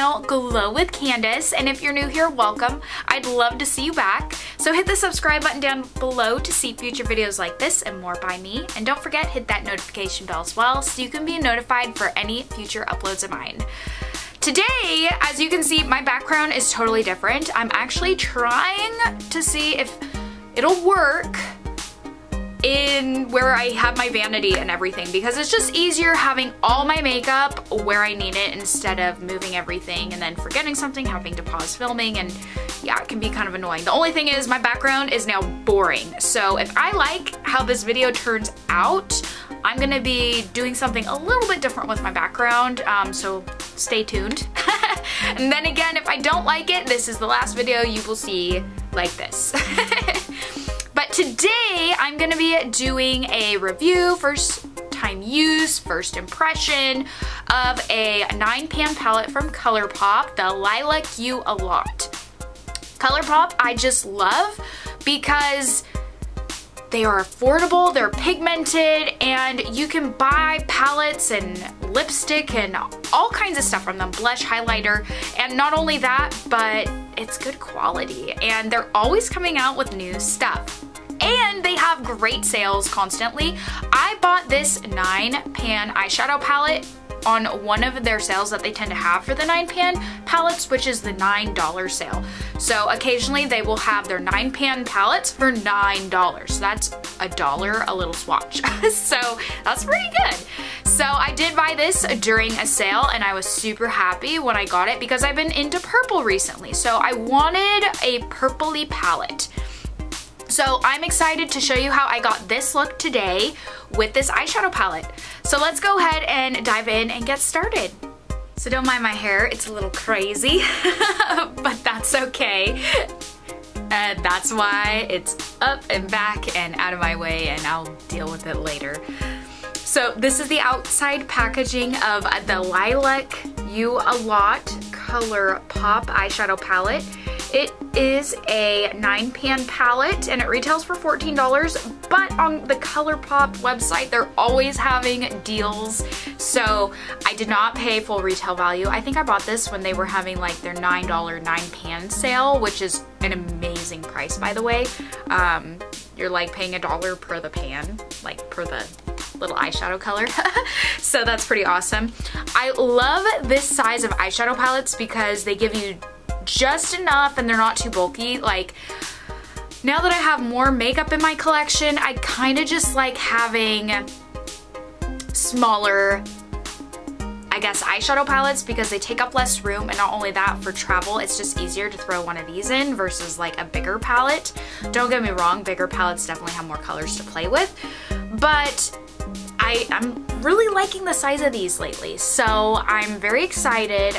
channel, Glow with Candace, and if you're new here, welcome. I'd love to see you back. So hit the subscribe button down below to see future videos like this and more by me. And don't forget, hit that notification bell as well so you can be notified for any future uploads of mine. Today, as you can see, my background is totally different. I'm actually trying to see if it'll work in where I have my vanity and everything, because it's just easier having all my makeup where I need it instead of moving everything and then forgetting something, having to pause filming, and yeah, it can be kind of annoying. The only thing is my background is now boring, so if I like how this video turns out, I'm gonna be doing something a little bit different with my background, so stay tuned. And then again, if I don't like it, this is the last video you will see like this. But today I'm gonna be doing a review, first time use, first impression of a 9-pan palette from Colourpop, the Lilac You A Lot. Colourpop I just love because they are affordable, they're pigmented, and you can buy palettes and lipstick and all kinds of stuff from them, blush, highlighter, and not only that, but it's good quality, and they're always coming out with new stuff. And they have great sales constantly. I bought this 9-pan eyeshadow palette on one of their sales that they tend to have for the 9-pan palettes, which is the $9 sale. So occasionally they will have their 9-pan palettes for $9. So that's $1 a little swatch. So that's pretty good. So I did buy this during a sale and I was super happy when I got it because I've been into purple recently. So I wanted a purpley palette. So I'm excited to show you how I got this look today with this eyeshadow palette. So let's go ahead and dive in and get started. So don't mind my hair, it's a little crazy, but that's okay. That's why it's up and back and out of my way, and I'll deal with it later. So this is the outside packaging of the Lilac You A Lot Colourpop eyeshadow palette. It is a 9-pan palette and it retails for $14, but on the Colourpop website they're always having deals, so I did not pay full retail value. I think I bought this when they were having like their $9 9-pan sale, which is an amazing price, by the way. You're like paying $1 per the pan, like per the little eyeshadow color. So that's pretty awesome. I love this size of eyeshadow palettes because they give you just enough and they're not too bulky. Like, now that I have more makeup in my collection, I kind of just like having smaller, I guess, eyeshadow palettes because they take up less room, and not only that, for travel it's just easier to throw one of these in versus like a bigger palette. Don't get me wrong, bigger palettes definitely have more colors to play with, but I'm really liking the size of these lately, so I'm very excited.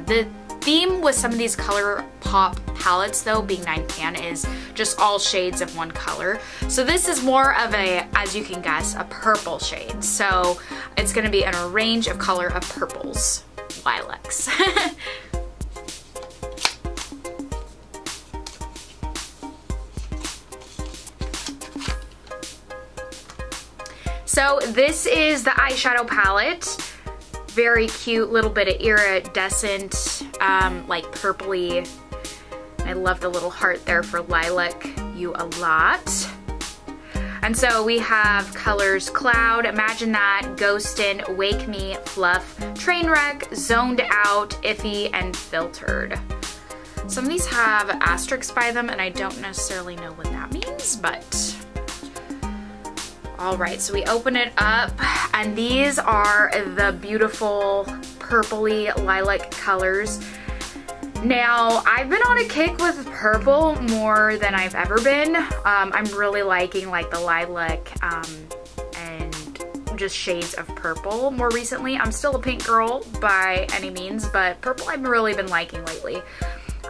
The theme with some of these Colourpop palettes though, being 9-pan, is just all shades of one color. So this is more of a, as you can guess, a purple shade. So it's gonna be in a range of color of purples, lilacs. So this is the eyeshadow palette. Very cute, little bit of iridescent, like purpley. I love the little heart there for Lilac You A Lot. And so we have colors Cloud, Imagine That, Ghostin', Wake Me, Fluff, Trainwreck, Zoned Out, Iffy, and Filtered. Some of these have asterisks by them and I don't necessarily know what that means, but alright, so we open it up and these are the beautiful purpley lilac colors. Now, I've been on a kick with purple more than I've ever been. I'm really liking like the lilac and just shades of purple more recently. I'm still a pink girl by any means, but purple I've really been liking lately.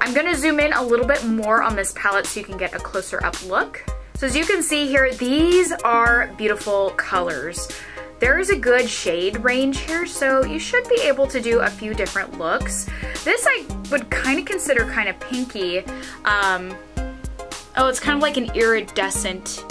I'm gonna zoom in a little bit more on this palette so you can get a closer up look. So as you can see here, these are beautiful colors. There is a good shade range here, so you should be able to do a few different looks. This I would kind of consider kind of pinky. Oh, it's kind of like an iridescent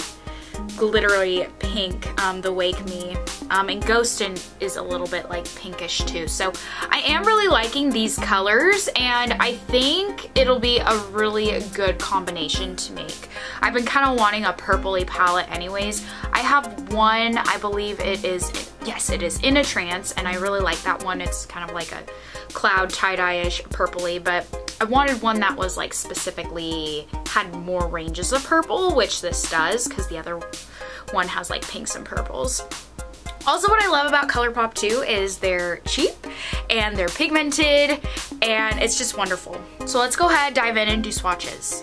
glittery pink, the Wake Me. And Ghostin' is a little bit like pinkish too. So I am really liking these colors, and I think it'll be a really good combination to make. I've been kind of wanting a purpley palette anyways. I have one, I believe it is, yes it is, In a Trance, and I really like that one. It's kind of like a cloud tie-dye-ish purpley, but I wanted one that was like specifically had more ranges of purple, which this does, because the other one has like pinks and purples. Also, what I love about Colourpop too is they're cheap and they're pigmented, and it's just wonderful. So let's go ahead, dive in, and do swatches.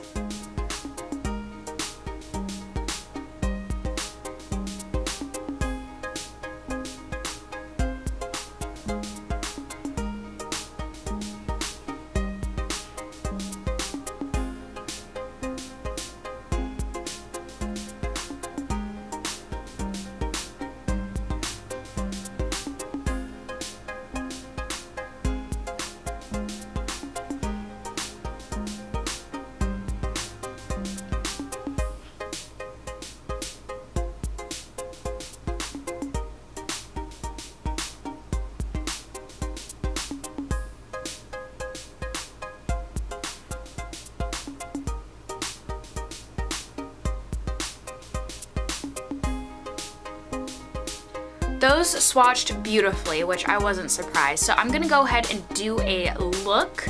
Those swatched beautifully, which I wasn't surprised. So I'm gonna go ahead and do a look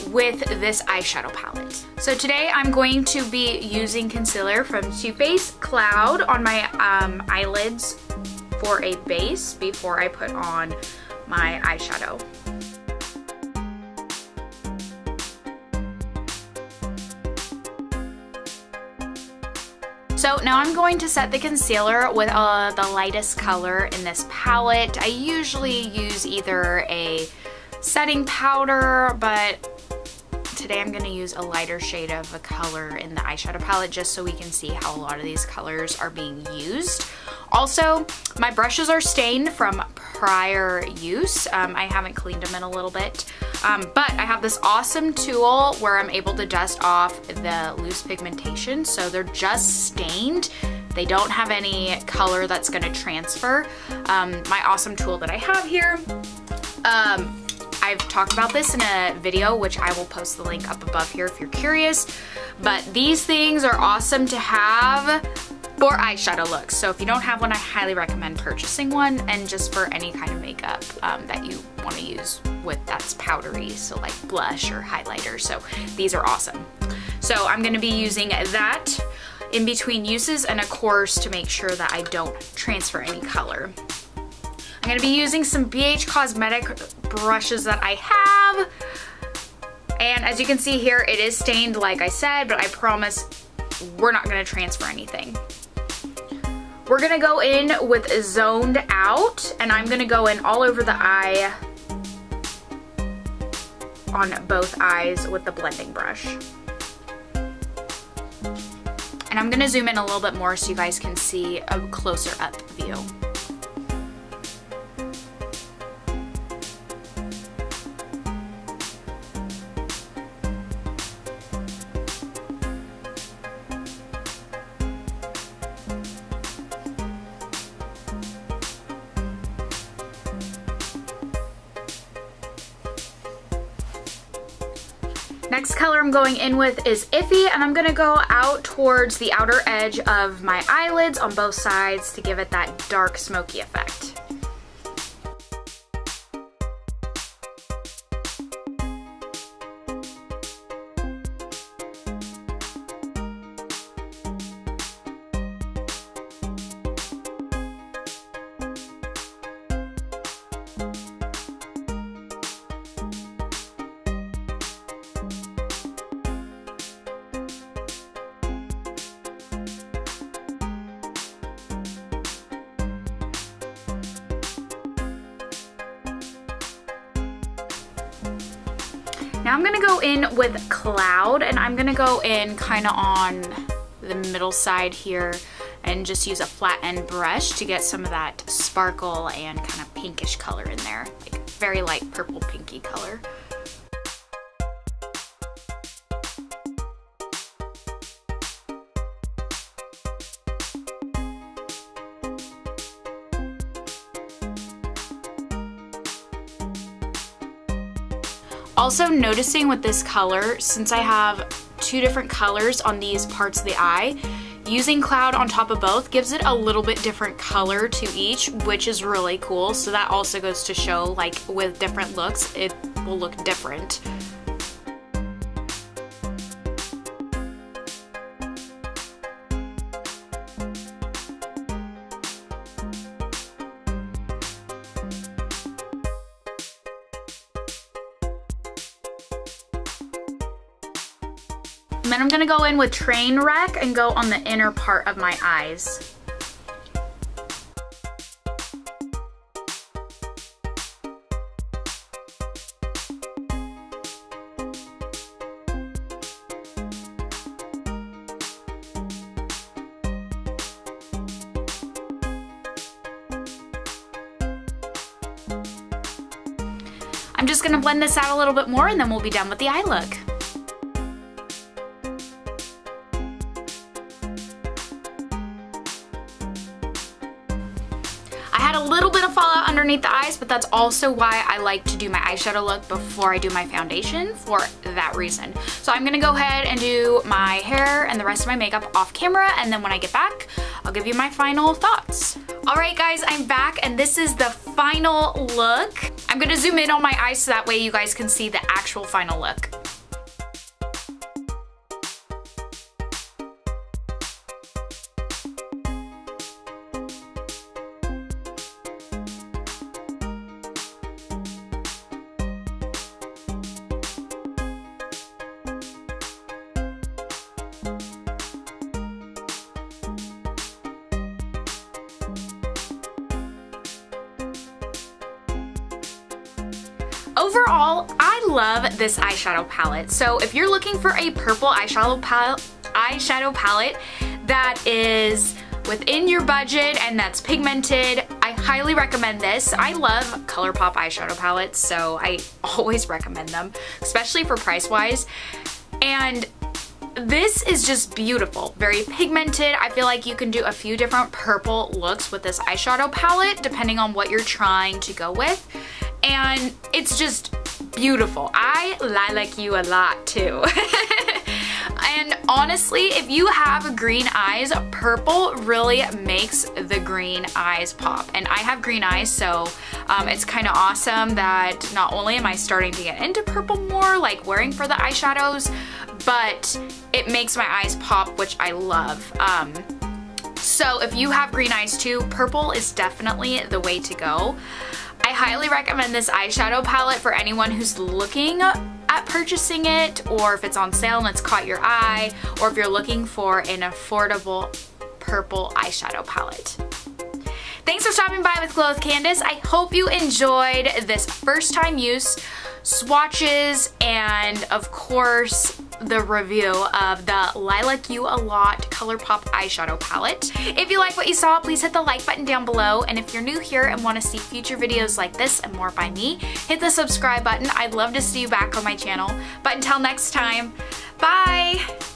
with this eyeshadow palette. So today I'm going to be using concealer from Too Faced Cloud on my eyelids for a base before I put on my eyeshadow. So now I'm going to set the concealer with the lightest color in this palette. I usually use either a setting powder, but today I'm going to use a lighter shade of a color in the eyeshadow palette just so we can see how a lot of these colors are being used. Also, my brushes are stained from prior use. I haven't cleaned them in a little bit. But I have this awesome tool where I'm able to dust off the loose pigmentation, so they're just stained. They don't have any color that's gonna transfer. My awesome tool that I have here, I've talked about this in a video, which I will post the link up above here if you're curious, but these things are awesome to have for eyeshadow looks. So if you don't have one, I highly recommend purchasing one, and just for any kind of makeup that you want to use with that's powdery, so like blush or highlighter. So these are awesome. So I'm going to be using that in between uses, and of course to make sure that I don't transfer any color. I'm going to be using some BH Cosmetic brushes that I have, and as you can see here, it is stained like I said, but I promise we're not going to transfer anything. We're gonna go in with Zoned Out, and I'm gonna go in all over the eye on both eyes with the blending brush. And I'm gonna zoom in a little bit more so you guys can see a closer up view. Next color I'm going in with is Iffy, and I'm gonna go out towards the outer edge of my eyelids on both sides to give it that dark smoky effect. Now I'm gonna go in with Cloud, and I'm gonna go in kind of on the middle side here and just use a flat end brush to get some of that sparkle and kind of pinkish color in there, like very light purple pinky color. Also noticing with this color, since I have two different colors on these parts of the eye, using cloud on top of both gives it a little bit different color to each, which is really cool. So that also goes to show, like, with different looks, it will look different. And then I'm gonna go in with Trainwreck and go on the inner part of my eyes. I'm just gonna blend this out a little bit more and then we'll be done with the eye look. I had a little bit of fallout underneath the eyes, but that's also why I like to do my eyeshadow look before I do my foundation, for that reason. So I'm gonna go ahead and do my hair and the rest of my makeup off camera, and then when I get back, I'll give you my final thoughts. All right guys, I'm back and this is the final look. I'm gonna zoom in on my eyes so that way you guys can see the actual final look. Overall, I love this eyeshadow palette. So if you're looking for a purple eyeshadow palette that is within your budget and that's pigmented, I highly recommend this. I love Colourpop eyeshadow palettes, so I always recommend them, especially for price-wise. And this is just beautiful, very pigmented. I feel like you can do a few different purple looks with this eyeshadow palette depending on what you're trying to go with. And it's just beautiful. I lilac you a lot too. And honestly, if you have green eyes, purple really makes the green eyes pop. And I have green eyes, so it's kind of awesome that not only am I starting to get into purple more, like wearing for the eyeshadows, but it makes my eyes pop, which I love. So if you have green eyes too, purple is definitely the way to go. I highly recommend this eyeshadow palette for anyone who's looking at purchasing it, or if it's on sale and it's caught your eye, or if you're looking for an affordable purple eyeshadow palette. Thanks for stopping by with Glow with Candace. I hope you enjoyed this first time use, swatches, and of course the review of the Lilac You A Lot Colourpop Eyeshadow Palette. If you like what you saw, please hit the like button down below, and if you're new here and want to see future videos like this and more by me, hit the subscribe button. I'd love to see you back on my channel. But until next time, bye!